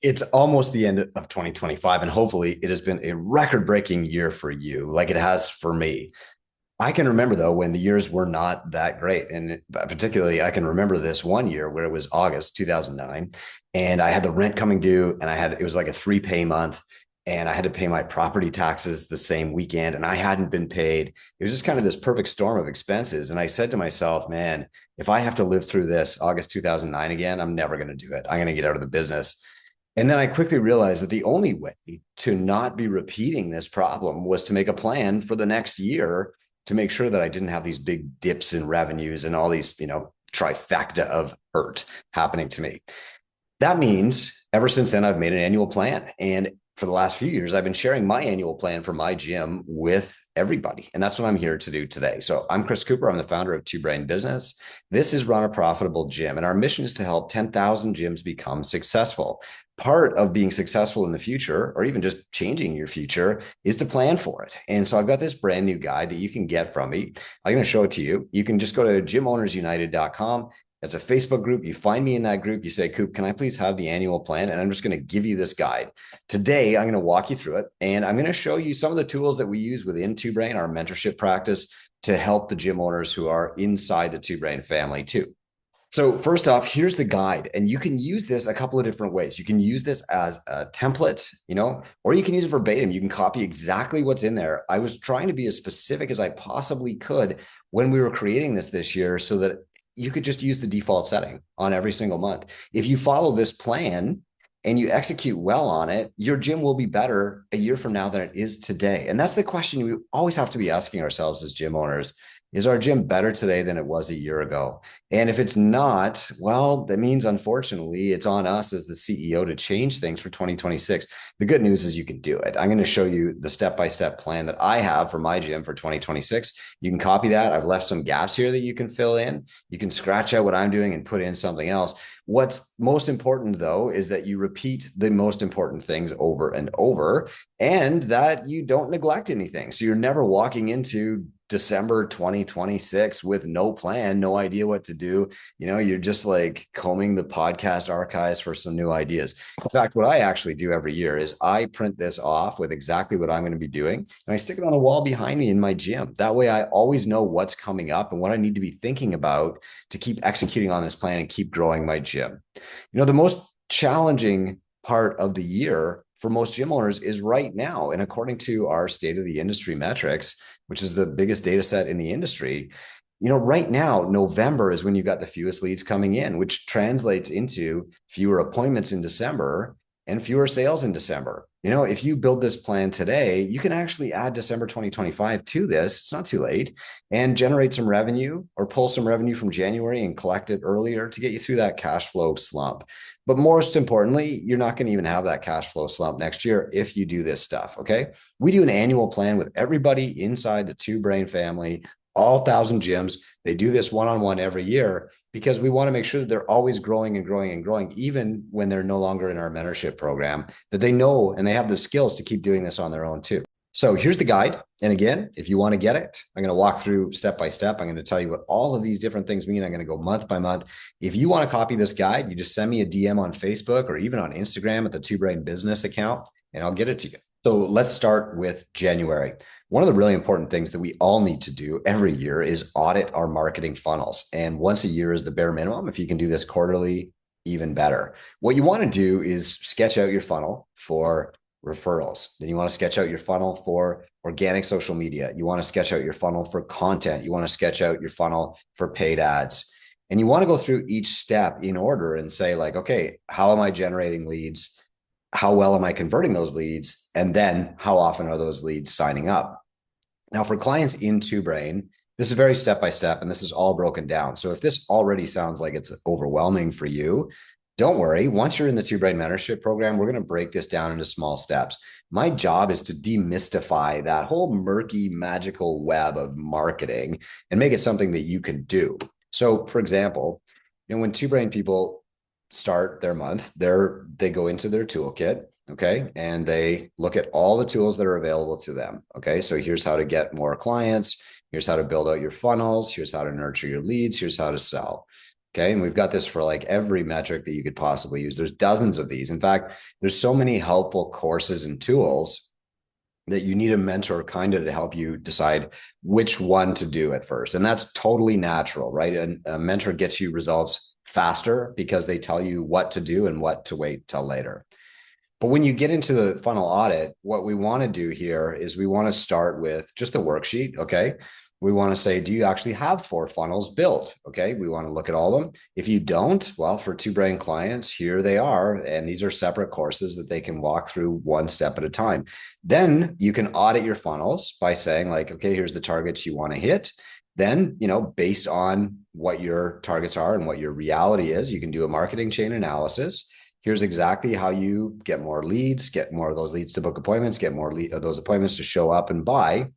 It's almost the end of 2025, and hopefully it has been a record-breaking year for you, like it has for me. I can remember though when the years were not that great, and particularly I can remember this one year where it was August 2009, and I had the rent coming due, and it was like a 3 pay month, and I had to pay my property taxes the same weekend, and I hadn't been paid. It was just kind of this perfect storm of expenses, and I said to myself, man, if I have to live through this August 2009 again, I'm never going to do it. I'm going to get out of the business. And then I quickly realized that the only way to not be repeating this problem was to make a plan for the next year to make sure that I didn't have these big dips in revenues and all these, trifecta of hurt happening to me. That means ever since then, I've made an annual plan. And for the last few years, I've been sharing my annual plan for my gym with everybody. And that's what I'm here to do today. So I'm Chris Cooper. I'm the founder of Two Brain Business. This is Run a Profitable Gym. And our mission is to help 10,000 gyms become successful. Part of being successful in the future, or even just changing your future, is to plan for it. And so I've got this brand new guide that you can get from me. I'm going to show it to you. You can just go to gymownersunited.com. It's a Facebook group. You find me in that group. You say, Coop, can I please have the annual plan? And I'm just going to give you this guide. Today, I'm going to walk you through it. And I'm going to show you some of the tools that we use within Two Brain, our mentorship practice, to help the gym owners who are inside the Two Brain family too. So first off, here's the guide, and you can use this a couple of different ways. You can use this as a template, or you can use it verbatim. You can copy exactly what's in there. I was trying to be as specific as I possibly could when we were creating this year so that you could just use the default setting on every single month. If you follow this plan and you execute well on it, your gym will be better a year from now than it is today. And that's the question we always have to be asking ourselves as gym owners. Is our gym better today than it was a year ago? And if it's not, well, that means unfortunately it's on us as the CEO to change things for 2026. The good news is you can do it. I'm going to show you the step-by-step plan that I have for my gym for 2026. You can copy that. I've left some gaps here that you can fill in. You can scratch out what I'm doing and put in something else. What's most important, though, is that you repeat the most important things over and over and that you don't neglect anything. So you're never walking into December 2026 with no plan, no idea what to do. You're just like combing the podcast archives for some new ideas. In fact, what I actually do every year is I print this off with exactly what I'm going to be doing, and I stick it on the wall behind me in my gym. That way I always know what's coming up and what I need to be thinking about to keep executing on this plan and keep growing my gym. The most challenging part of the year for most gym owners is right now. And according to our state of the industry metrics, which is the biggest data set in the industry, right now, November is when you've got the fewest leads coming in, which translates into fewer appointments in December and fewer sales in December. If you build this plan today, you can actually add December 2025 to this. It's not too late, and generate some revenue or pull some revenue from January and collect it earlier to get you through that cash flow slump. But most importantly, you're not going to even have that cash flow slump next year if you do this stuff. Okay. We do an annual plan with everybody inside the Two Brain family, all 1,000 gyms. They do this one-on-one every year because we want to make sure that they're always growing and growing and growing, even when they're no longer in our mentorship program, that they know and they have the skills to keep doing this on their own too. So here's the guide. And again, if you want to get it, I'm going to walk through step by step. I'm going to tell you what all of these different things mean. I'm going to go month by month. If you want to copy this guide, you just send me a DM on Facebook or even on Instagram at the Two Brain Business account, and I'll get it to you. So let's start with January. One of the really important things that we all need to do every year is audit our marketing funnels. And once a year is the bare minimum. If you can do this quarterly, even better. What you want to do is sketch out your funnel for referrals. Then you want to sketch out your funnel for organic social media. You want to sketch out your funnel for content. You want to sketch out your funnel for paid ads. And you want to go through each step in order and say like, okay, how am I generating leads? How well am I converting those leads? And then how often are those leads signing up? Now, for clients in Two Brain, this is very step by step, and this is all broken down. So if this already sounds like it's overwhelming for you, don't worry. Once you're in the Two Brain mentorship program, we're going to break this down into small steps. My job is to demystify that whole murky, magical web of marketing and make it something that you can do. So, for example, when Two Brain people start their month, they go into their toolkit, okay, and they look at all the tools that are available to them. Okay, so here's how to get more clients. Here's how to build out your funnels. Here's how to nurture your leads. Here's how to sell. Okay. And we've got this for like every metric that you could possibly use. There's dozens of these. In fact, there's so many helpful courses and tools that you need a mentor kind of to help you decide which one to do at first. And that's totally natural, right? And a mentor gets you results faster because they tell you what to do and what to wait till later. But when you get into the funnel audit, what we want to do here is we want to start with just a worksheet. Okay. We want to say, do you actually have 4 funnels built? Okay. We want to look at all of them. If you don't, well, for Two Brain clients, here they are. And these are separate courses that they can walk through one step at a time. Then you can audit your funnels by saying, like, okay, here's the targets you want to hit. Then, based on what your targets are and what your reality is, you can do a marketing chain analysis. Here's exactly how you get more leads, get more of those leads to book appointments, get more of those appointments to show up and buy.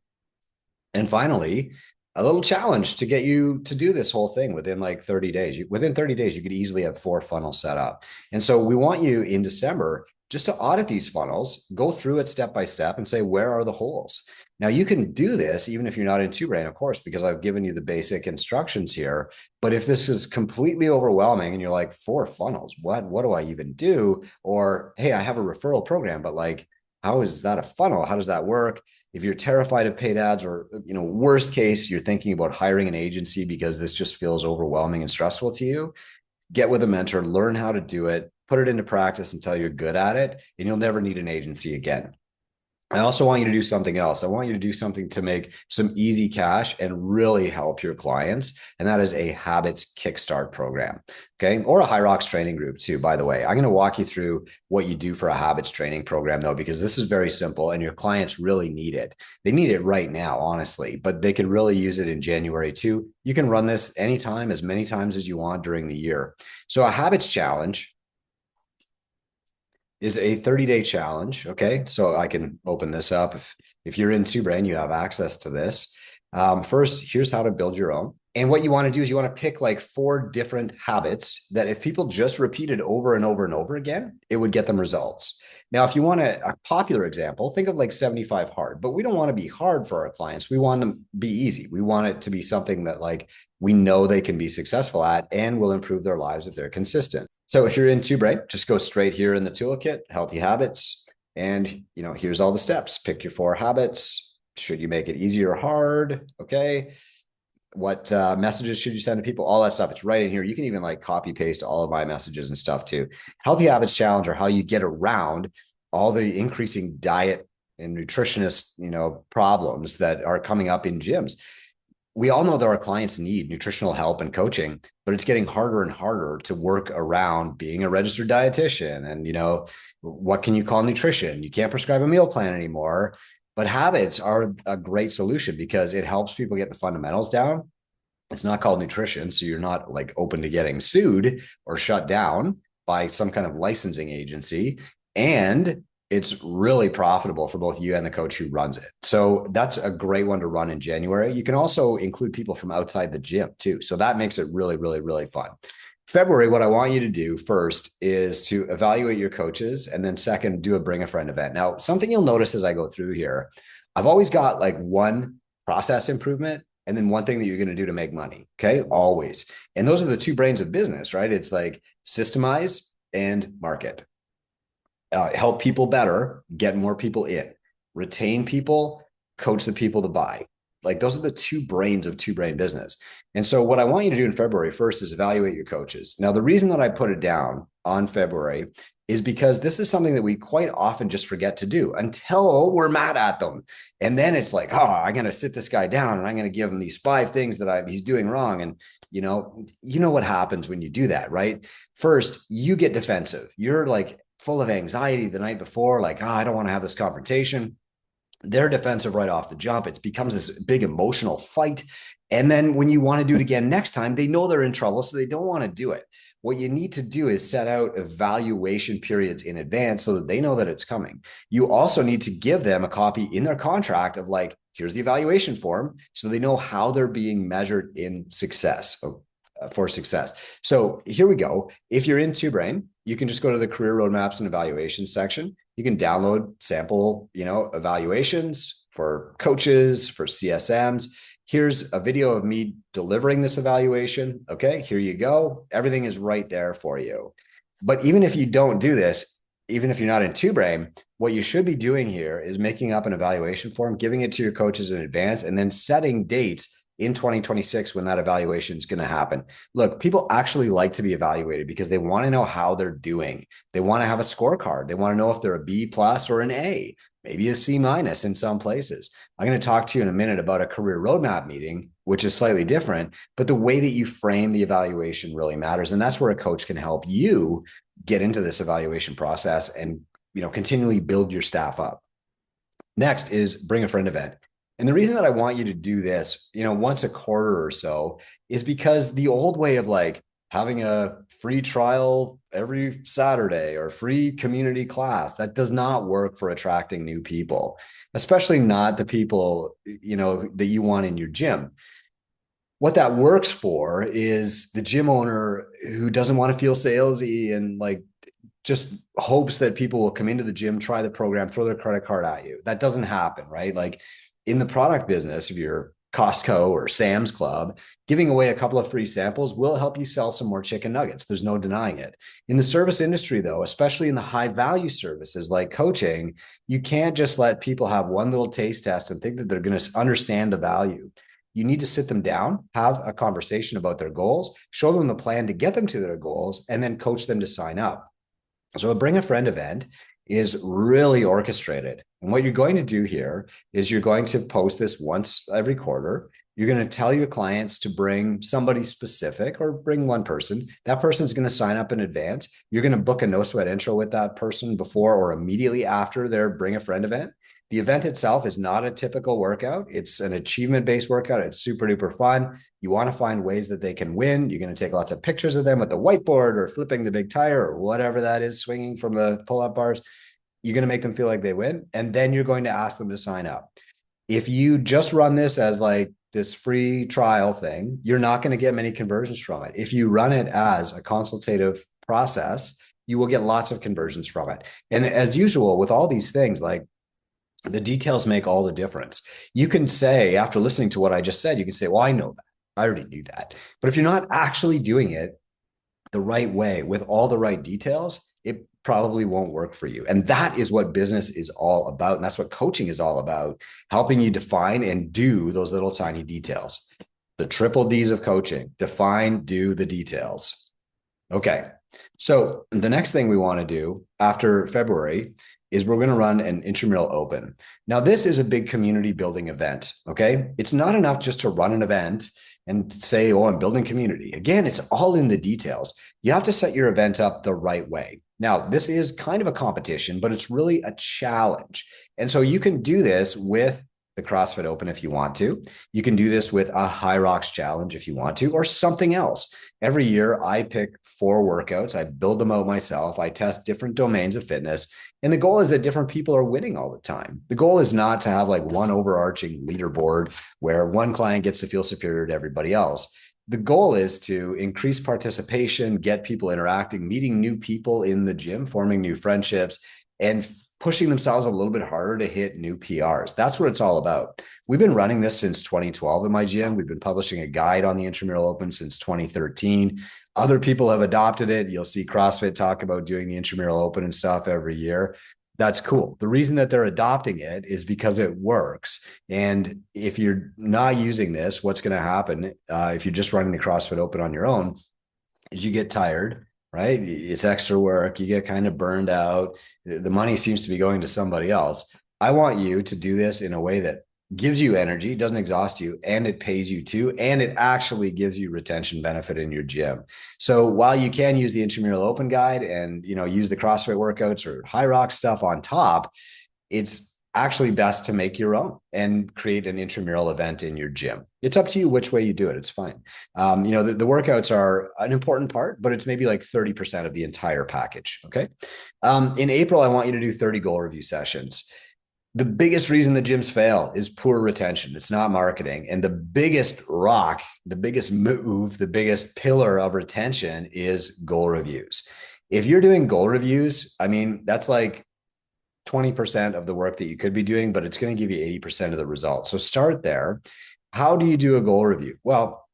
And finally, a little challenge to get you to do this whole thing within like 30 days. Within 30 days, you could easily have 4 funnels set up. And so we want you in December just to audit these funnels, go through it step by step and say, where are the holes? Now you can do this even if you're not in Two Brain, of course, because I've given you the basic instructions here. But if this is completely overwhelming and you're like, 4 funnels, what do I even do? Or, hey, I have a referral program, but like, how is that a funnel? How does that work? If you're terrified of paid ads, or worst case, you're thinking about hiring an agency because this just feels overwhelming and stressful to you, get with a mentor, learn how to do it, put it into practice until you're good at it, and you'll never need an agency again. I also want you to do something else. I want you to do something to make some easy cash and really help your clients. And that is a habits kickstart program. Okay. Or a High Rocks training group too, by the way. I'm going to walk you through what you do for a habits training program though, because this is very simple and your clients really need it. They need it right now, honestly, but they could really use it in January too. You can run this anytime, as many times as you want during the year. So a habits challenge is a 30-day challenge. Okay. So I can open this up. If you're in Two Brain, you have access to this. First, here's how to build your own. And what you want to do is you want to pick like 4 different habits that if people just repeated over and over and over again, it would get them results. Now, if you want a popular example, think of like 75 hard, but we don't want to be hard for our clients. We want them to be easy. We want it to be something that like we know they can be successful at and will improve their lives if they're consistent. So if you're in Two Brain, just go straight here in the toolkit, healthy habits. And, here's all the steps. Pick your 4 habits. Should you make it easy or hard? Okay. What messages should you send to people? All that stuff. It's right in here. You can even like copy paste all of my messages and stuff too. Healthy habits challenge are how you get around all the increasing diet and nutritionist, problems that are coming up in gyms. We all know that our clients need nutritional help and coaching, but it's getting harder and harder to work around being a registered dietitian. And, what can you call nutrition? You can't prescribe a meal plan anymore. But habits are a great solution because it helps people get the fundamentals down. It's not called nutrition, so you're not like open to getting sued or shut down by some kind of licensing agency. And it's really profitable for both you and the coach who runs it. So that's a great one to run in January. You can also include people from outside the gym too. So that makes it really, really, really fun. February, what I want you to do first is to evaluate your coaches. And then second, do a bring a friend event. Now, something you'll notice as I go through here, I've always got like one process improvement and then one thing that you're going to do to make money. Okay. Always. And those are the 2 brains of business, right? It's like systemize and market. Help people better, get more people in, retain people, coach the people to buy. Like those are the 2 brains of 2 brain business. And so what I want you to do in February first is evaluate your coaches. Now, the reason that I put it down on February is because this is something that we quite often just forget to do until we're mad at them. And then it's like, oh, I'm going to sit this guy down and I'm going to give him these 5 things that he's doing wrong. And you know what happens when you do that, right? First, you get defensive. You're like full of anxiety the night before, like, I don't want to have this confrontation. They're defensive right off the jump. It becomes this big emotional fight. And then when you want to do it again next time, they know they're in trouble, so they don't want to do it. What you need to do is set out evaluation periods in advance so that they know that it's coming. You also need to give them a copy in their contract of like, here's the evaluation form, so they know how they're being measured in success. For success. So here we go. If you're in Two Brain, you can just go to the career roadmaps and evaluations section. You can download sample, evaluations for coaches, for CSMs. here's a video of me delivering this evaluation. Okay, here you go. Everything is right there for you. But even if you don't do this, even if you're not in two brain, what you should be doing here is making up an evaluation form, giving it to your coaches in advance, and then setting dates in 2026 when that evaluation is going to happen. Look, people actually like to be evaluated because they want to know how they're doing. They want to have a scorecard. They want to know if they're a B plus or an A, maybe a C minus in some places. I'm going to talk to you in a minute about a career roadmap meeting, which is slightly different, but the way that you frame the evaluation really matters. And that's where a coach can help you get into this evaluation process and continually build your staff up. Next is bring a friend event. And the reason that I want you to do this, once a quarter or so is because the old way of like having a free trial every Saturday or free community class, that does not work for attracting new people, especially not the people, that you want in your gym. What that works for is the gym owner who doesn't want to feel salesy and like just hopes that people will come into the gym, try the program, throw their credit card at you. That doesn't happen, right? Like in the product business, if you're Costco or Sam's Club, giving away a couple of free samples will help you sell some more chicken nuggets. There's no denying it. In the service industry, though, especially in the high value services like coaching, you can't just let people have one little taste test and think that they're going to understand the value. You need to sit them down, have a conversation about their goals, show them the plan to get them to their goals, and then coach them to sign up. So a bring a friend event is really orchestrated. And what you're going to do here is you're going to post this once every quarter. You're going to tell your clients to bring somebody specific or bring one person. That person's going to sign up in advance. You're going to book a no sweat intro with that person before or immediately after their bring a friend event. The event itself is not a typical workout. It's an achievement-based workout. It's super duper fun. You want to find ways that they can win. You're going to take lots of pictures of them with the whiteboard or flipping the big tire or whatever that is, swinging from the pull-up bars. You're going to make them feel like they win. And then you're going to ask them to sign up. If you just run this as like this free trial thing, you're not going to get many conversions from it. If you run it as a consultative process, you will get lots of conversions from it. And as usual, with all these things, like the details make all the difference. You can say, after listening to what I just said, you can say, well, I know that. I already knew that. But if you're not actually doing it the right way with all the right details, it probably won't work for you. And that is what business is all about. And that's what coaching is all about, helping you define and do those little tiny details. The triple D's of coaching: define, do the details. Okay. So the next thing we want to do after February is we're going to run an intramural open. Now, this is a big community building event, okay? It's not enough just to run an event and say, oh, I'm building community. Again, it's all in the details. You have to set your event up the right way. Now, this is kind of a competition, but it's really a challenge. And so you can do this with the CrossFit Open if you want to. You can do this with a High Rocks Challenge if you want to, or something else. Every year, I pick 4 workouts. I build them out myself. I test different domains of fitness. And the goal is that different people are winning all the time. The goal is not to have like one overarching leaderboard where one client gets to feel superior to everybody else. The goal is to increase participation, get people interacting, meeting new people in the gym, forming new friendships, and pushing themselves a little bit harder to hit new PRs. That's what it's all about. We've been running this since 2012 in my gym. We've been publishing a guide on the Intramural Open since 2013. Other people have adopted it. You'll see CrossFit talk about doing the Intramural Open and stuff every year. That's cool. The reason that they're adopting it is because it works. And if you're not using this, what's going to happen if you're just running the CrossFit Open on your own is you get tired, right? It's extra work. You get kind of burned out. The money seems to be going to somebody else. I want you to do this in a way that gives you energy, doesn't exhaust you, and it pays you too, and it actually gives you retention benefit in your gym. So while you can use the Intramural Open Guide and use the CrossFit workouts or High Rock stuff on top, it's actually best to make your own and create an intramural event in your gym. It's up to you which way you do it. It's fine. The workouts are an important part, but it's maybe like 30% of the entire package. Okay. In April, I want you to do 30 goal review sessions. The biggest reason the gyms fail is poor retention. It's not marketing. And the biggest rock, the biggest move, the biggest pillar of retention is goal reviews. If you're doing goal reviews, I mean, that's like 20% of the work that you could be doing, but it's going to give you 80% of the results. So start there. How do you do a goal review? Well,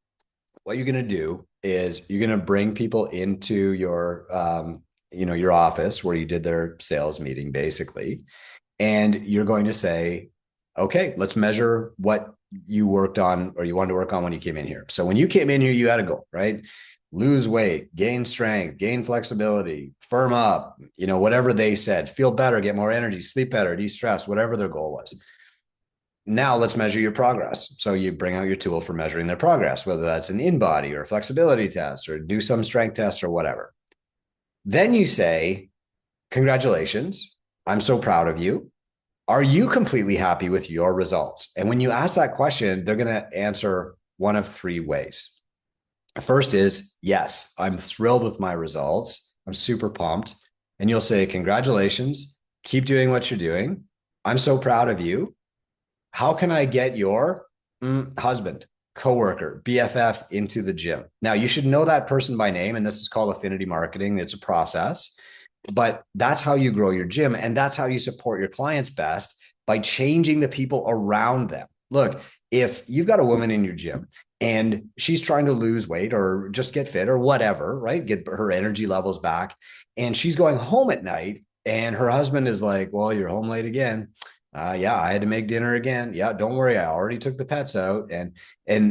what you're going to do is you're going to bring people into your office where you did their sales meeting, basically, and you're going to say, okay, let's measure what you worked on or you wanted to work on when you came in here. So when you came in here, you had a goal, right? Lose weight, gain strength, gain flexibility, firm up, whatever they said, feel better, get more energy, sleep better, de-stress, whatever their goal was. Now let's measure your progress. So you bring out your tool for measuring their progress, whether that's an in-body or a flexibility test or do some strength test or whatever. Then you say, congratulations, I'm so proud of you. Are you completely happy with your results? And when you ask that question, they're going to answer one of three ways. First is, yes, I'm thrilled with my results. I'm super pumped. And you'll say, congratulations, keep doing what you're doing. I'm so proud of you. How can I get your husband, coworker, BFF into the gym? Now, you should know that person by name, and this is called affinity marketing. It's a process, but that's how you grow your gym, and that's how you support your clients best, by changing the people around them. Look, if you've got a woman in your gym and she's trying to lose weight or just get fit or whatever, right? Get her energy levels back, and she's going home at night and her husband is like, well, you're home late again. Yeah, I had to make dinner again. Yeah, don't worry, I already took the pets out. And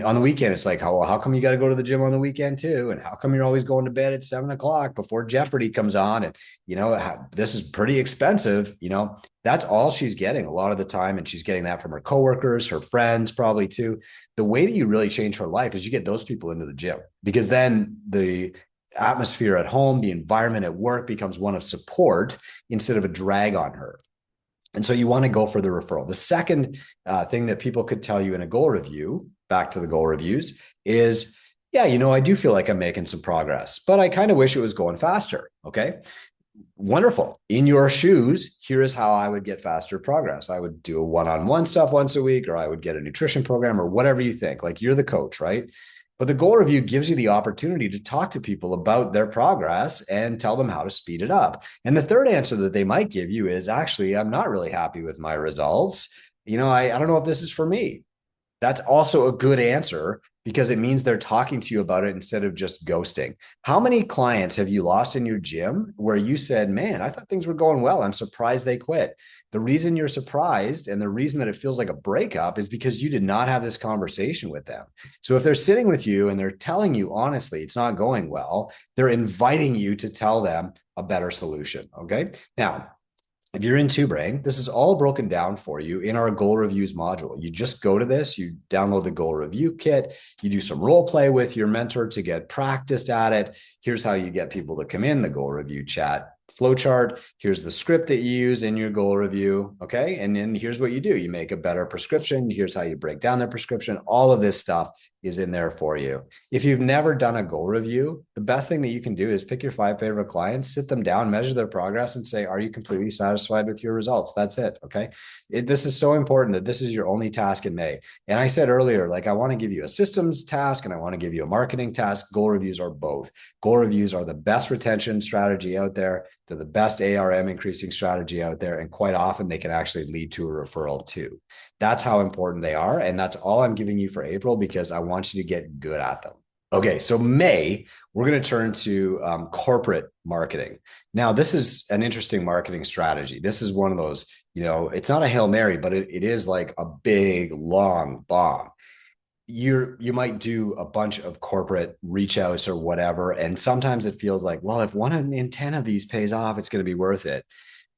on the weekend, it's like, how come you got to go to the gym on the weekend too? And how come you're always going to bed at 7 o'clock before Jeopardy comes on? And this is pretty expensive. That's all she's getting a lot of the time, and she's getting that from her coworkers, her friends, probably too. The way that you really change her life is you get those people into the gym, because then the atmosphere at home, the environment at work becomes one of support instead of a drag on her. And so you want to go for the referral. The second thing that people could tell you in a goal review, back to the goal reviews, is, yeah, I do feel like I'm making some progress, but I kind of wish it was going faster. Okay. Wonderful. In your shoes, here is how I would get faster progress. I would do a one-on-one stuff once a week, or I would get a nutrition program, or whatever you think. Like, you're the coach, right? But the goal review gives you the opportunity to talk to people about their progress and tell them how to speed it up. And the third answer that they might give you is, actually, I'm not really happy with my results. I don't know if this is for me. That's also a good answer, because it means they're talking to you about it instead of just ghosting. How many clients have you lost in your gym where you said, man, I thought things were going well, I'm surprised they quit? The reason you're surprised and the reason that it feels like a breakup is because you did not have this conversation with them. So if they're sitting with you and they're telling you honestly it's not going well, they're inviting you to tell them a better solution. Okay. Now, if you're in Two Brain, this is all broken down for you in our goal reviews module. You just go to this, you download the goal review kit, you do some role play with your mentor to get practiced at it. Here's how you get people to come in the goal review chat flowchart. Here's the script that you use in your goal review. Okay. And then here's what you do. You make a better prescription. Here's how you break down the prescription. All of this stuff is in there for you. If you've never done a goal review, the best thing that you can do is pick your 5 favorite clients, sit them down, measure their progress, and say, are you completely satisfied with your results? That's it. Okay. This is so important that this is your only task in May. And I said earlier, like, I want to give you a systems task and I want to give you a marketing task. Goal reviews are both. Goal reviews are the best retention strategy out there. They're the best ARM increasing strategy out there. And quite often they can actually lead to a referral too. That's how important they are. And that's all I'm giving you for April, because I want you to get good at them. Okay, so May, we're going to turn to corporate marketing. Now, this is an interesting marketing strategy. This is one of those, it's not a Hail Mary, but it is like a big, long bomb. You might do a bunch of corporate reach outs or whatever. And sometimes it feels like, well, if 1 in 10 of these pays off, it's going to be worth it.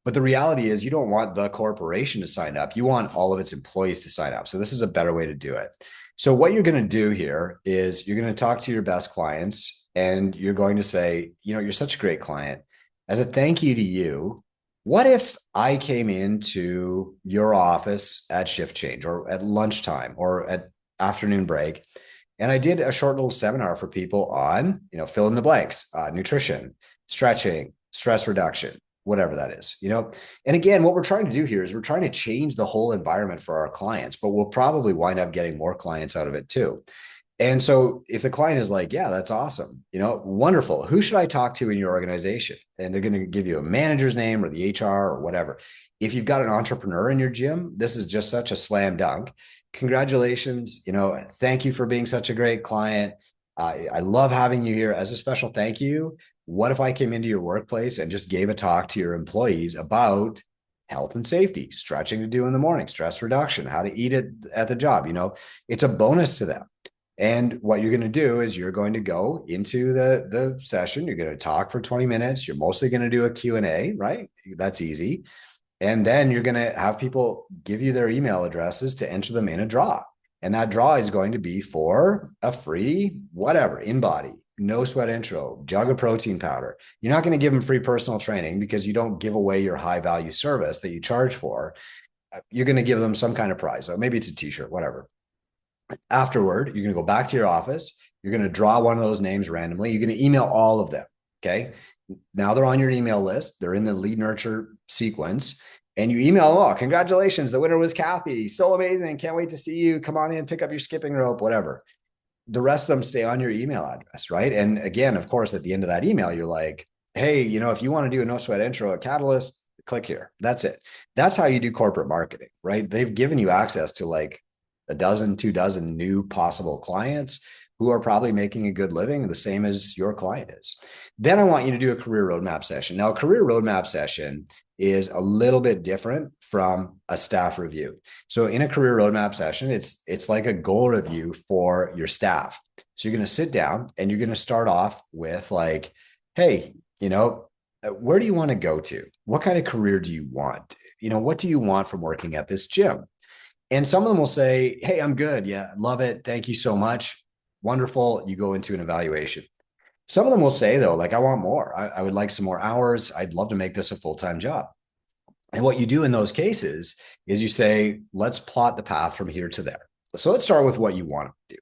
But the reality is, you don't want the corporation to sign up. You want all of its employees to sign up. So this is a better way to do it. So what you're going to do here is you're going to talk to your best clients and you're going to say, you're such a great client. As a thank you to you, what if I came into your office at shift change or at lunchtime or at afternoon break, and I did a short little seminar for people on, fill in the blanks, nutrition, stretching, stress reduction, whatever that is, And again, what we're trying to do here is we're trying to change the whole environment for our clients, but we'll probably wind up getting more clients out of it too. And so if the client is like, yeah, that's awesome, wonderful. Who should I talk to in your organization? And they're going to give you a manager's name or the HR or whatever. If you've got an entrepreneur in your gym, this is just such a slam dunk. congratulations. Thank you for being such a great client. I love having you here. As a special thank you, what if I came into your workplace and just gave a talk to your employees about health and safety, stretching to do in the morning, stress reduction, how to eat it at the job? It's a bonus to them. And what you're going to do is you're going to go into the session. You're going to talk for 20 minutes. You're mostly going to do a Q&A, right? That's easy. And then you're going to have people give you their email addresses to enter them in a draw. And that draw is going to be for a free, whatever, InBody, no sweat intro, jug of protein powder. You're not going to give them free personal training because you don't give away your high value service that you charge for. You're going to give them some kind of prize. So maybe it's a t-shirt, whatever. Afterward, you're going to go back to your office. You're going to draw one of those names randomly. You're going to email all of them. Okay. Now they're on your email list. They're in the lead nurture sequence. And you email them, oh, congratulations. The winner was Kathy. So amazing. Can't wait to see you. Come on in, pick up your skipping rope, whatever. The rest of them stay on your email address, right? And again, of course, at the end of that email, you're like, hey, if you want to do a no sweat intro at Catalyst, click here. That's it. That's how you do corporate marketing, right? They've given you access to like a dozen, 24 new possible clients who are probably making a good living, the same as your client is. Then I want you to do a career roadmap session. Now, a career roadmap session is a little bit different from a staff review. So in a career roadmap session, it's like a goal review for your staff. So you're going to sit down and you're going to start off with like, hey, where do you want to go to? What kind of career do you want? What do you want from working at this gym? And some of them will say, hey, I'm good. Yeah, love it. Thank you so much. Wonderful. You go into an evaluation. Some of them will say, though, like, I want more. I would like some more hours. I'd love to make this a full-time job. And what you do in those cases is you say, let's plot the path from here to there. So let's start with what you want to do.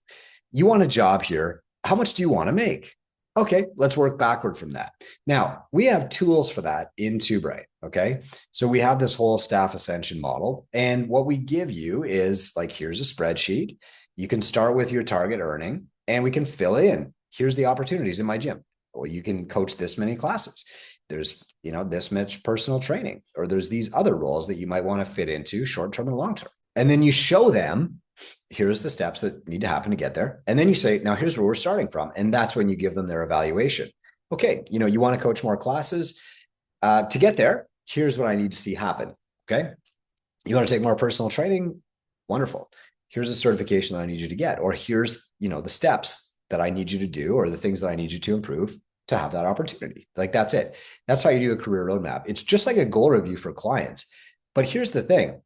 You want a job here. How much do you want to make? Okay, let's work backward from that. Now, we have tools for that in TubeBrain, okay? So we have this whole staff ascension model. And what we give you is like, here's a spreadsheet. You can start with your target earning and we can fill in. Here's the opportunities in my gym. Well, you can coach this many classes. There's, this much personal training, or there's these other roles that you might want to fit into short-term and long-term. And then you show them, here's the steps that need to happen to get there. And then you say, now here's where we're starting from. And that's when you give them their evaluation. Okay, you want to coach more classes. To get there, here's what I need to see happen. Okay. You want to take more personal training? Wonderful. Here's the certification that I need you to get, or here's, the steps that I need you to do, or the things that I need you to improve to have that opportunity. Like, that's it. That's how you do a career roadmap. It's just like a goal review for clients. But here's the thing.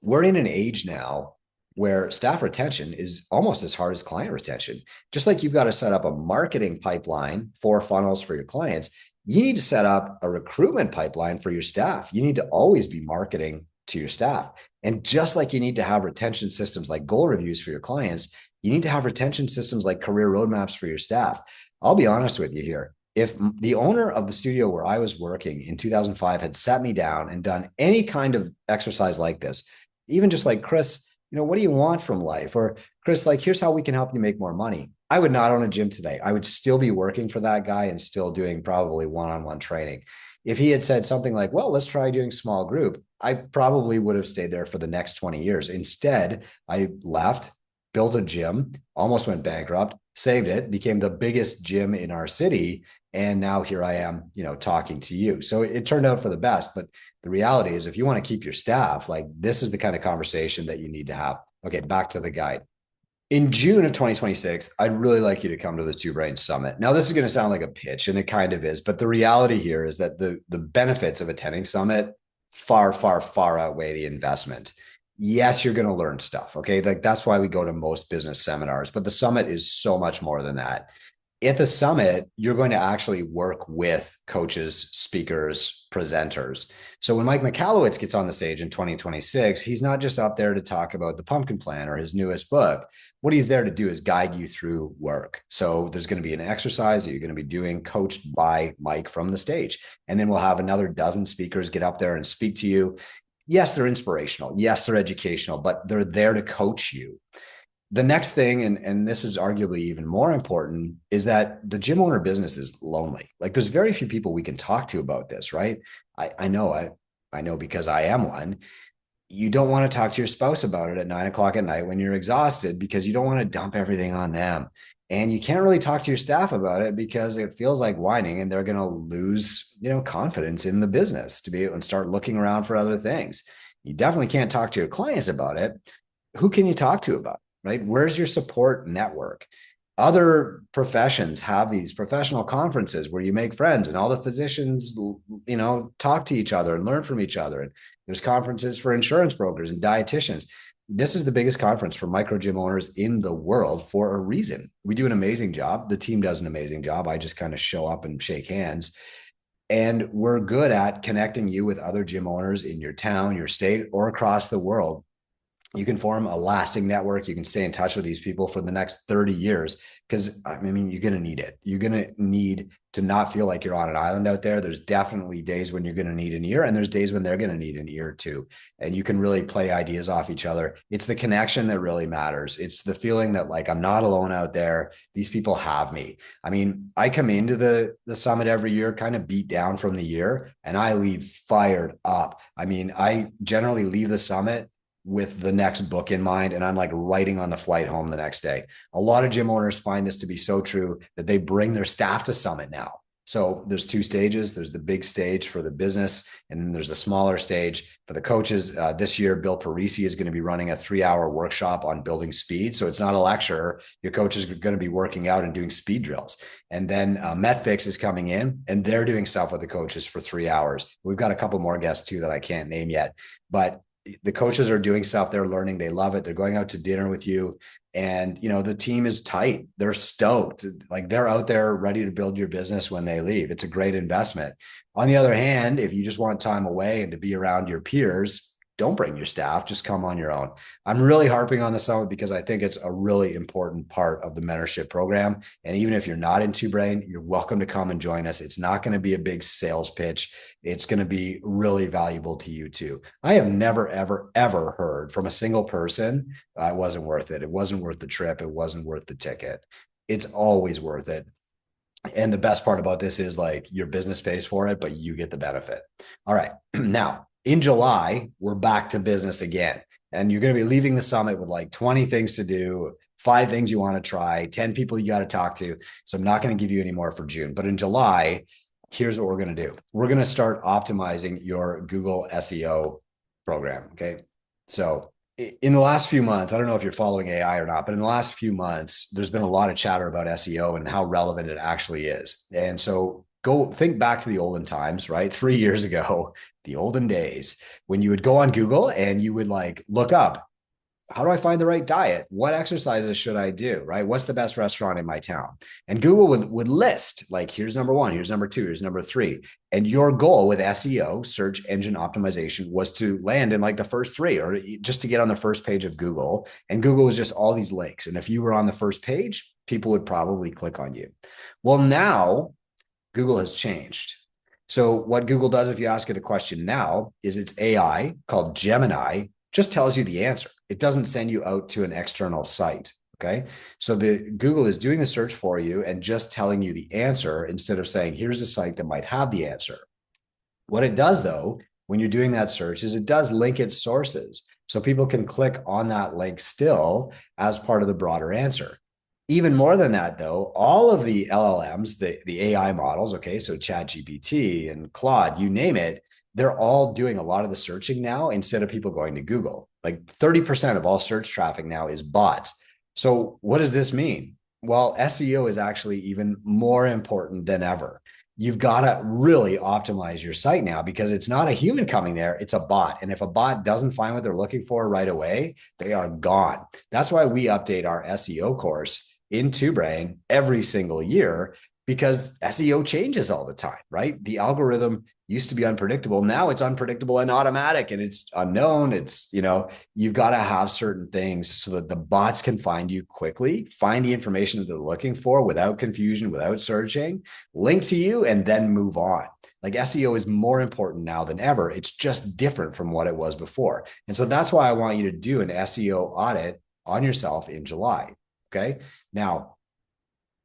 We're in an age now where staff retention is almost as hard as client retention. Just like you've got to set up a marketing pipeline for funnels for your clients, you need to set up a recruitment pipeline for your staff. You need to always be marketing to your staff. And just like you need to have retention systems like goal reviews for your clients, you need to have retention systems like career roadmaps for your staff. I'll be honest with you here. If the owner of the studio where I was working in 2005 had sat me down and done any kind of exercise like this, even just like, Chris, what do you want from life? Or Chris, like, here's how we can help you make more money. I would not own a gym today. I would still be working for that guy and still doing probably one-on-one training. If he had said something like, well, let's try doing small group, I probably would have stayed there for the next 20 years. Instead, I left, built a gym, almost went bankrupt, saved it, became the biggest gym in our city. And now here I am, talking to you. So it turned out for the best. But the reality is, if you want to keep your staff, like, this is the kind of conversation that you need to have. Okay, back to the guide. In June of 2026, I'd really like you to come to the Two Brain Summit. Now, this is going to sound like a pitch, and it kind of is, but the reality here is that the benefits of attending Summit far, far, far outweigh the investment. Yes, you're going to learn stuff. Okay. Like, that's why we go to most business seminars, but the summit is so much more than that. At the summit, you're going to actually work with coaches, speakers, presenters. So when Mike Michalowicz gets on the stage in 2026, he's not just up there to talk about the Pumpkin Plan or his newest book. What he's there to do is guide you through work. So there's going to be an exercise that you're going to be doing, coached by Mike from the stage. And then we'll have another dozen speakers get up there and speak to you. Yes, they're inspirational. Yes, they're educational, but they're there to coach you. The next thing, and this is arguably even more important, is that the gym owner business is lonely. Like, there's very few people we can talk to about this, right? I know because I am one. you don't want to talk to your spouse about it at 9 o'clock at night when you're exhausted because you don't want to dump everything on them. And you can't really talk to your staff about it because it feels like whining and they're going to lose, confidence in the business to be able and start looking around for other things. You definitely can't talk to your clients about it. Who can you talk to about it, right? Where's your support network? Other professions have these professional conferences where you make friends and all the physicians, talk to each other and learn from each other. And there's conferences for insurance brokers and dietitians. This is the biggest conference for micro gym owners in the world for a reason. We do an amazing job. The team does an amazing job. I just kind of show up and shake hands. And we're good at connecting you with other gym owners in your town, your state, or across the world. You can form a lasting network. You can stay in touch with these people for the next 30 years because, I mean, you're going to need it. You're going to need to not feel like you're on an island out there. There's definitely days when you're going to need an ear, and there's days when they're going to need an ear too. And you can really play ideas off each other. It's the connection that really matters. It's the feeling that, like, I'm not alone out there. These people have me. I mean, I come into the summit every year kind of beat down from the year, and I leave fired up. I mean, I generally leave the summit with the next book in mind, and I'm like writing on the flight home the next day. A lot of gym owners find this to be so true that they bring their staff to summit now. So there's two stages. There's the big stage for the business, and then there's the smaller stage for the coaches. This year, Bill Parisi is going to be running a 3-hour workshop on building speed. So it's not a lecture. Your coach is going to be working out and doing speed drills. And then MetFix is coming in, and they're doing stuff with the coaches for 3 hours. We've got a couple more guests too that I can't name yet, but the coaches are doing stuff. They're learning. They love it. They're going out to dinner with you. And, the team is tight. They're stoked. Like, they're out there ready to build your business when they leave. It's a great investment. On the other hand, if you just want time away and to be around your peers, don't bring your staff, just come on your own. I'm really harping on the summit because I think it's a really important part of the mentorship program. And even if you're not in Two Brain, you're welcome to come and join us. It's not going to be a big sales pitch. It's going to be really valuable to you too. I have never, ever, ever heard from a single person, it wasn't worth it. It wasn't worth the trip. It wasn't worth the ticket. It's always worth it. And the best part about this is, like, your business pays for it, but you get the benefit. All right. Now, in July, we're back to business again. And you're going to be leaving the summit with like 20 things to do, 5 things you want to try, 10 people you got to talk to. So I'm not going to give you any more for June. But in July, here's what we're going to do. We're going to start optimizing your Google SEO program. Okay. So in the last few months, I don't know if you're following AI or not, but in the last few months, there's been a lot of chatter about SEO and how relevant it actually is. And so go think back to the olden times, right? 3 years ago, the olden days, when you would go on Google and you would like look up, how do I find the right diet? What exercises should I do? Right? What's the best restaurant in my town? And Google would list, like, here's number 1, here's number 2, here's number 3. And your goal with SEO, search engine optimization, was to land in like the first 3, or just to get on the first page of Google. And Google was just all these links. And if you were on the first page, people would probably click on you. Well, now Google has changed. So what Google does, if you ask it a question now, is its AI called Gemini just tells you the answer. It doesn't send you out to an external site. Okay. So the Google is doing the search for you and just telling you the answer instead of saying, here's a site that might have the answer. What it does, though, when you're doing that search, is it does link its sources. So people can click on that link still as part of the broader answer. Even more than that, though, all of the LLMs, the AI models, okay, so ChatGPT and Claude, you name it, they're all doing a lot of the searching now instead of people going to Google. Like 30% of all search traffic now is bots. So what does this mean? Well, SEO is actually even more important than ever. You've got to really optimize your site now because it's not a human coming there, it's a bot. And if a bot doesn't find what they're looking for right away, they are gone. That's why we update our SEO course in Two Brain every single year, because SEO changes all the time, right? The algorithm used to be unpredictable. Now it's unpredictable and automatic, and it's unknown. It's, you've got to have certain things so that the bots can find you quickly, find the information that they're looking for without confusion, without searching, link to you, and then move on. Like, SEO is more important now than ever. It's just different from what it was before. And so that's why I want you to do an SEO audit on yourself in July. Okay. Now,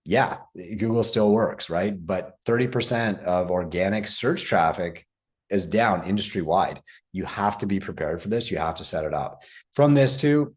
yeah, Google still works, right? But 30% of organic search traffic is down industry wide. You have to be prepared for this. You have to set it up. From this too,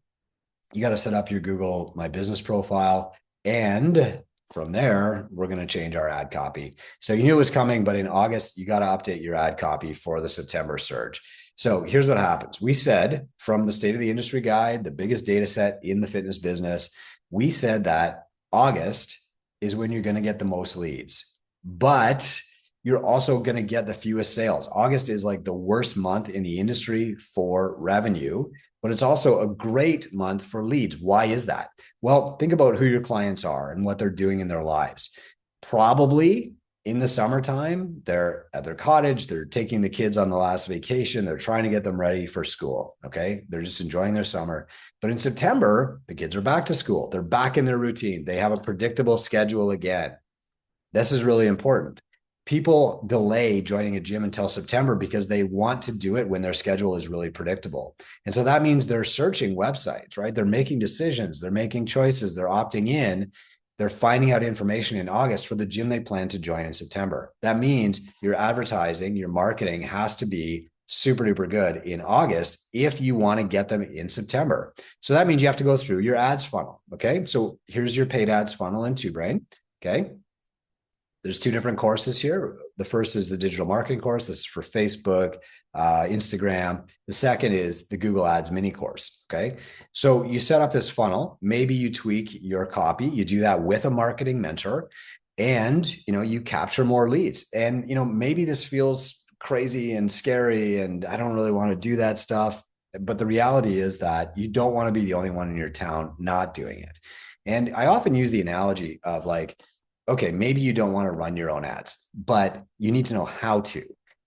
you got to set up your Google My Business profile. And from there, we're going to change our ad copy. So you knew it was coming, but in August, you got to update your ad copy for the September surge. So here's what happens. We said from the State of the Industry Guide, the biggest data set in the fitness business, we said that August is when you're going to get the most leads, but you're also going to get the fewest sales. August is like the worst month in the industry for revenue, but it's also a great month for leads. Why is that? Well, think about who your clients are and what they're doing in their lives. Probably in the summertime, they're at their cottage, they're taking the kids on the last vacation, they're trying to get them ready for school. Okay. They're just enjoying their summer. But in September, the kids are back to school. They're back in their routine. They have a predictable schedule again. This is really important. People delay joining a gym until September because they want to do it when their schedule is really predictable. And so that means they're searching websites, right? They're making decisions, they're making choices, they're opting in, they're finding out information in August for the gym they plan to join in September. That means your advertising, your marketing has to be super duper good in August if you want to get them in September. So that means you have to go through your ads funnel. Okay. So here's your paid ads funnel in TwoBrain. Okay. There's two different courses here. The first is the digital marketing course. This is for Facebook, Instagram. The second is the Google Ads mini course. Okay. So you set up this funnel. Maybe you tweak your copy. You do that with a marketing mentor and, you capture more leads. And, maybe this feels crazy and scary and I don't really want to do that stuff. But the reality is that you don't want to be the only one in your town not doing it. And I often use the analogy of like, okay, maybe you don't want to run your own ads, but you need to know how to.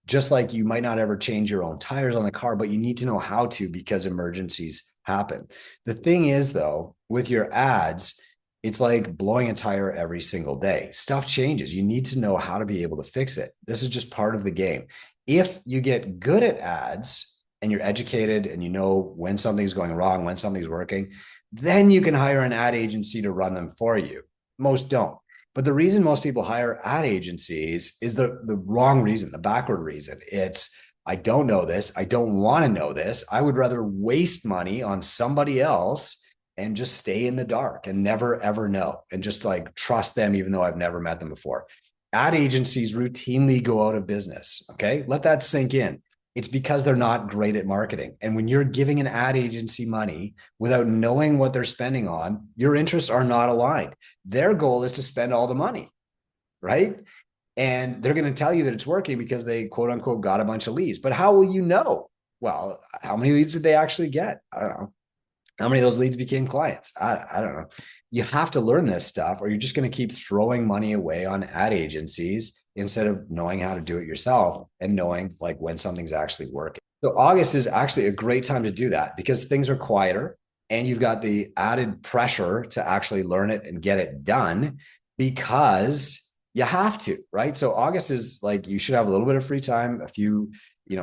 Just like you might not ever change your own tires on the car, but you need to know how to because emergencies happen. The thing is, though, with your ads, it's like blowing a tire every single day. Stuff changes. You need to know how to be able to fix it. This is just part of the game. If you get good at ads and you're educated and you know when something's going wrong, when something's working, then you can hire an ad agency to run them for you. Most don't. But the reason most people hire ad agencies is the wrong reason, the backward reason. It's, I don't know this. I don't want to know this. I would rather waste money on somebody else and just stay in the dark and never, ever know. And just like trust them, even though I've never met them before. Ad agencies routinely go out of business. Okay. Let that sink in. It's because they're not great at marketing. And when you're giving an ad agency money without knowing what they're spending on, your interests are not aligned. Their goal is to spend all the money, right? And they're going to tell you that it's working because they quote unquote got a bunch of leads. But how will you know? Well, how many leads did they actually get? I don't know. How many of those leads became clients? I don't know. You have to learn this stuff or you're just going to keep throwing money away on ad agencies instead of knowing how to do it yourself and knowing like when something's actually working. So August is actually a great time to do that because things are quieter and you've got the added pressure to actually learn it and get it done because you have to, right? So August is like, you should have a little bit of free time, a few,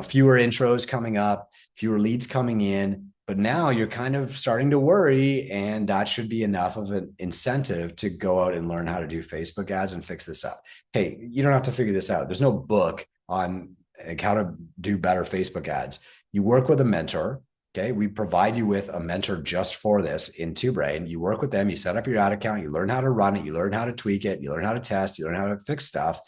fewer intros coming up, fewer leads coming in. But now you're kind of starting to worry, and that should be enough of an incentive to go out and learn how to do Facebook ads and fix this up. Hey, you don't have to figure this out. There's no book on like how to do better Facebook ads. You work with a mentor. Okay. We provide you with a mentor just for this in TwoBrain. You work with them, you set up your ad account, you learn how to run it, you learn how to tweak it, you learn how to test, you learn how to fix stuff.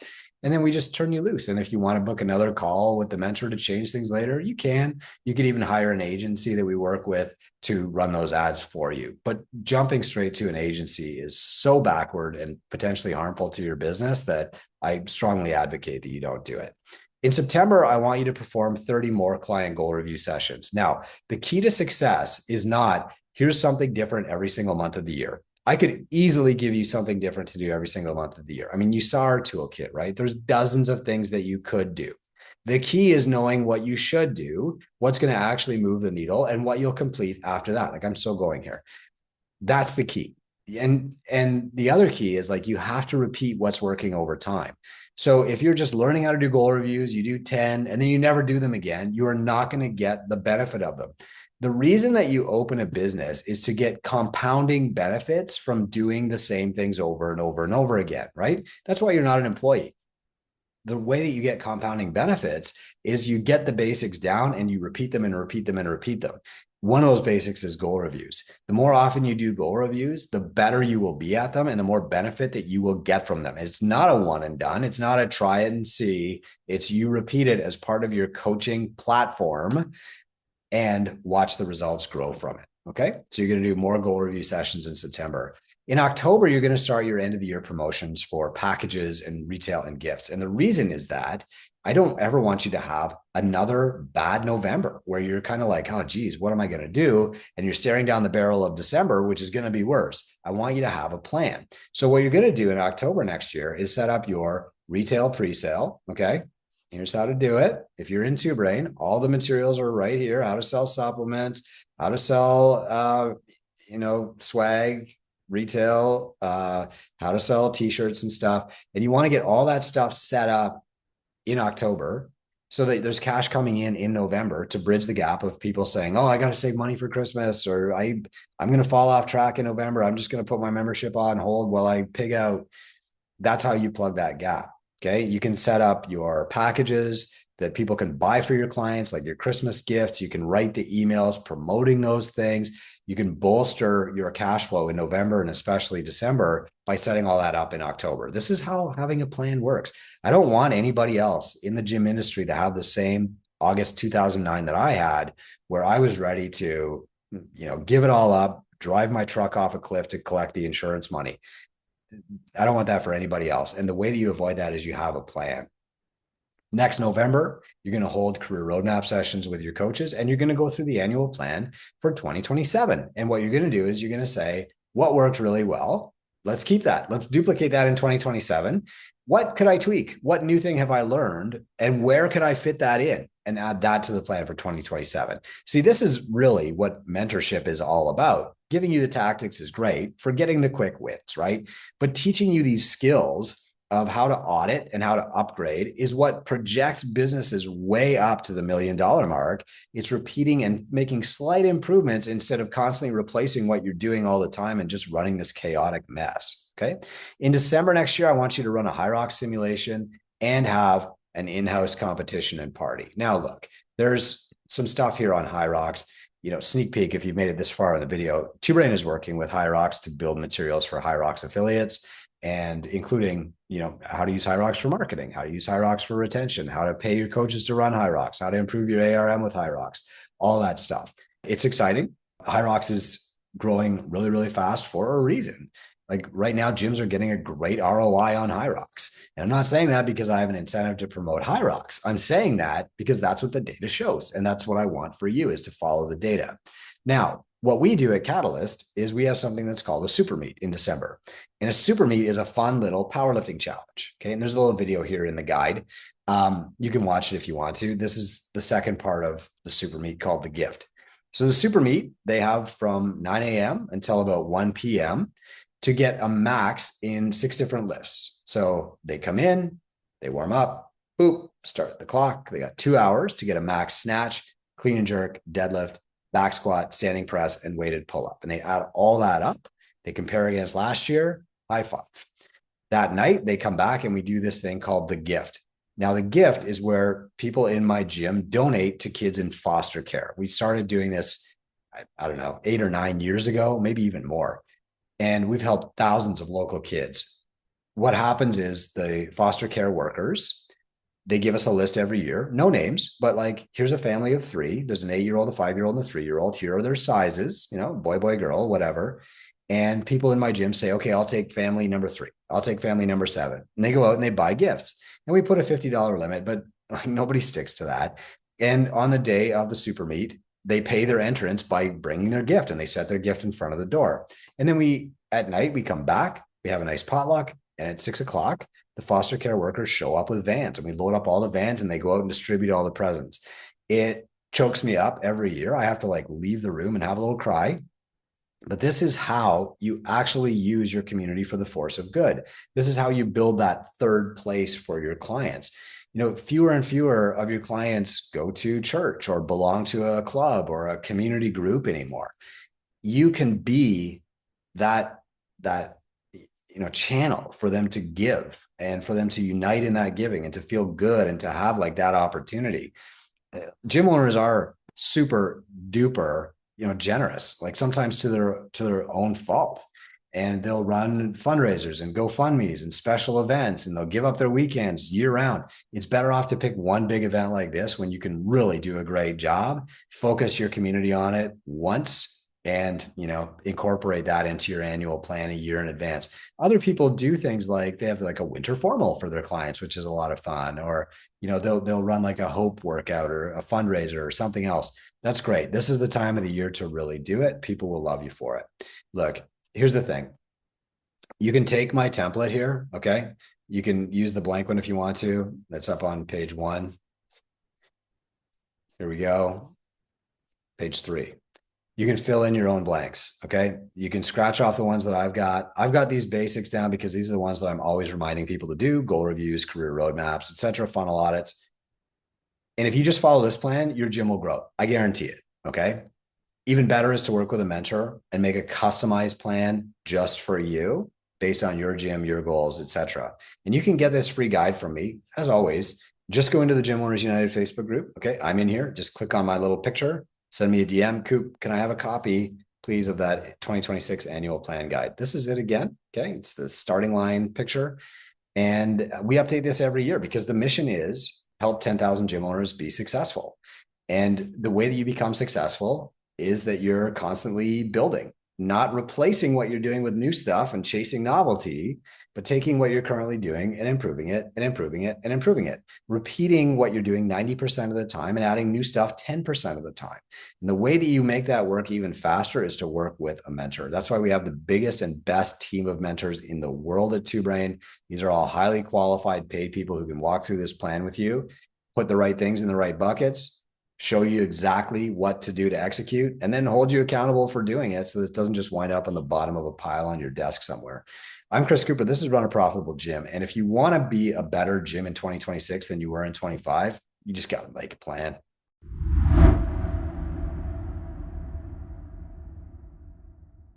And then we just turn you loose. And if you want to book another call with the mentor to change things later, you can. You could even hire an agency that we work with to run those ads for you. But jumping straight to an agency is so backward and potentially harmful to your business that I strongly advocate that you don't do it. In September, I want you to perform 30 more client goal review sessions. Now, the key to success is not, here's something different every single month of the year. I could easily give you something different to do every single month of the year. I mean, you saw our toolkit, right? There's dozens of things that you could do. The key is knowing what you should do, what's going to actually move the needle, and what you'll complete after that. Like I'm still going here. That's the key. And the other key is like you have to repeat what's working over time. So if you're just learning how to do goal reviews, you do 10 and then you never do them again, you are not going to get the benefit of them. The reason that you open a business is to get compounding benefits from doing the same things over and over and over again, right? That's why you're not an employee. the way that you get compounding benefits is you get the basics down and you repeat them and repeat them and repeat them. One of those basics is goal reviews. The more often you do goal reviews, the better you will be at them and the more benefit that you will get from them. It's not a one and done. It's not a try it and see. It's you repeat it as part of your coaching platform and watch the results grow from it. Okay. So you're going to do more goal review sessions in September. In October, you're going to start your end of the year promotions for packages and retail and gifts. And the reason is that I don't ever want you to have another bad November where you're kind of like, oh, geez, what am I going to do? And you're staring down the barrel of December, which is going to be worse. I want you to have a plan. So what you're going to do in October next year is set up your retail pre-sale. Okay. Here's how to do it. If you're in Two Brain, all the materials are right here: how to sell supplements, how to sell, swag, retail, how to sell t-shirts and stuff. And you want to get all that stuff set up in October so that there's cash coming in November to bridge the gap of people saying, oh, I got to save money for Christmas, or I'm going to fall off track in November. I'm just going to put my membership on hold while I pig out. That's how you plug that gap. Okay. You can set up your packages that people can buy for your clients, like your Christmas gifts. You can write the emails promoting those things. You can bolster your cash flow in November and especially December by setting all that up in October. This is how having a plan works. I don't want anybody else in the gym industry to have the same August 2009 that I had, where I was ready to, give it all up, drive my truck off a cliff to collect the insurance money. I don't want that for anybody else. And the way that you avoid that is you have a plan. Next November, you're going to hold career roadmap sessions with your coaches, and you're going to go through the annual plan for 2027. And what you're going to do is you're going to say, what worked really well? Let's keep that. Let's duplicate that in 2027. What could I tweak? What new thing have I learned? And where could I fit that in and add that to the plan for 2027? See, this is really what mentorship is all about. Giving you the tactics is great for getting the quick wins, right? But teaching you these skills of how to audit and how to upgrade is what projects businesses way up to the $1 million mark. It's repeating and making slight improvements instead of constantly replacing what you're doing all the time and just running this chaotic mess. Okay. In December next year, I want you to run a High Rocks simulation and have an in-house competition and party. Now, look, there's some stuff here on High Rocks. Sneak peek, if you've made it this far in the video, Two Brain is working with High Rocks to build materials for High Rocks affiliates, and including, how to use High Rocks for marketing, how to use High Rocks for retention, how to pay your coaches to run High Rocks, how to improve your ARM with High Rocks, all that stuff. It's exciting. High Rocks is growing really, really fast for a reason. Like right now, gyms are getting a great ROI on High Rocks. And I'm not saying that because I have an incentive to promote High Rocks. I'm saying that because that's what the data shows. And that's what I want for you, is to follow the data. Now, what we do at Catalyst is we have something that's called a super meet in December. And a super meet is a fun little powerlifting challenge. Okay. And there's a little video here in the guide. You can watch it if you want to. This is the second part of the super meet, called the gift. So the super meet, they have from 9 a.m. until about 1 p.m. to get a max in 6 different lifts. So they come in, they warm up, boop, start the clock. They got 2 hours to get a max snatch, clean and jerk, deadlift, back squat, standing press, and weighted pull-up. And they add all that up. They compare against last year, high five. That night, they come back and we do this thing called the gift. Now, the gift is where people in my gym donate to kids in foster care. We started doing this, I don't know, 8 or 9 years ago, maybe even more. And we've helped thousands of local kids. What happens is the foster care workers, they give us a list every year, no names, but like, here's a family of 3. There's an 8-year-old, a 5-year-old, and a 3-year-old. Here are their sizes, boy, boy, girl, whatever. And people in my gym say, okay, I'll take family number 3. I'll take family number 7. And they go out and they buy gifts. And we put a $50 limit, but nobody sticks to that. And on the day of the super meet, they pay their entrance by bringing their gift, and they set their gift in front of the door. And then at night, we come back, we have a nice potluck, and at 6 o'clock, the foster care workers show up with vans, and we load up all the vans and they go out and distribute all the presents. It chokes me up every year. I have to leave the room and have a little cry. But this is how you actually use your community for the force of good. This is how you build that third place for your clients. Fewer and fewer of your clients go to church or belong to a club or a community group anymore. You can be that channel for them to give and for them to unite in that giving and to feel good and to have like that opportunity. Gym owners are super duper, generous, like sometimes to their own fault. And they'll run fundraisers and GoFundMe's and special events, and they'll give up their weekends year round. It's better off to pick one big event like this when you can really do a great job, focus your community on it once, and incorporate that into your annual plan a year in advance. Other people do things like they have like a winter formal for their clients, which is a lot of fun, or they'll run like a hope workout or a fundraiser or something else. That's great. This is the time of the year to really do it. People will love you for it. Look, here's the thing. You can take my template here, okay? You can use the blank one if you want to. That's up on page 1. Here we go. Page 3. You can fill in your own blanks, okay? You can scratch off the ones that I've got. I've got these basics down because these are the ones that I'm always reminding people to do: goal reviews, career roadmaps, etc., funnel audits. And if you just follow this plan, your gym will grow. I guarantee it, okay? Even better is to work with a mentor and make a customized plan just for you based on your gym, your goals, etc. And you can get this free guide from me, as always. Just go into the Gym Owners United Facebook group. Okay, I'm in here. Just click on my little picture, send me a DM. Coop, can I have a copy, please, of that 2026 annual plan guide? This is it again. Okay, it's the starting line picture. And we update this every year because the mission is help 10,000 gym owners be successful. And the way that you become successful is that you're constantly building, not replacing what you're doing with new stuff and chasing novelty, but taking what you're currently doing and improving it and improving it and improving it, repeating what you're doing 90% of the time and adding new stuff 10% of the time. And the way that you make that work even faster is to work with a mentor. That's why we have the biggest and best team of mentors in the world at Two Brain. These are all highly qualified, paid people who can walk through this plan with you, put the right things in the right buckets, show you exactly what to do to execute, and then hold you accountable for doing it so this doesn't just wind up on the bottom of a pile on your desk somewhere. I'm Chris Cooper. This is Run a Profitable Gym. And if you want to be a better gym in 2026 than you were in 25, you just got to make a plan.